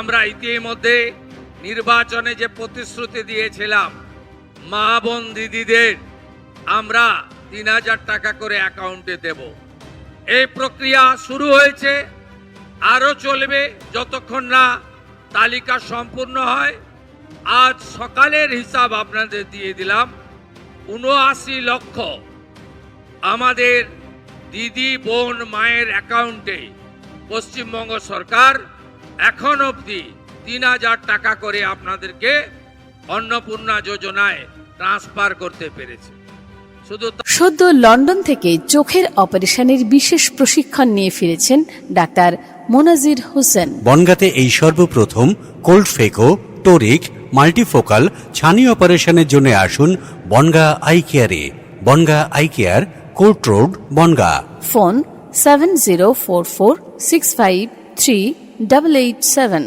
আমরা ইতিমধ্যে নির্বাচনে যে প্রতিশ্রুতি দিয়েছিলাম মা বোন দিদিদের আমরা ৩,০০০ টাকা করে অ্যাকাউন্টে দেব, এই প্রক্রিয়া শুরু হয়েছে, আরো চলবে যতক্ষণ না তালিকা সম্পূর্ণ হয়। আজ সকালের হিসাব আপনাদের দিয়ে দিলাম, ৭৯ লক্ষ আমাদের দিদি বোন মায়ের অ্যাকাউন্টে পশ্চিমবঙ্গ সরকার এখন অবধি ৩,০০০ টাকা করে আপনাদেরকে অন্নপূর্ণা যোজনায় ট্রান্সফার করতে পেরেছে। সদ্য লন্ডন থেকে চোখের অপারেশনের বিশেষ প্রশিক্ষণ নিয়ে ফিরেছেন ডাক্তার মোনাজির হোসেন। বনগাঁতে এই সর্বপ্রথম কোল্ড ফেকো, টোরিক, মাল্টিফোকাল ছানি অপারেশনের জন্য আসুন বনগাঁ আই কেয়ারে। Bongaon eye care, court road, Bongaon. Phone 704446538887।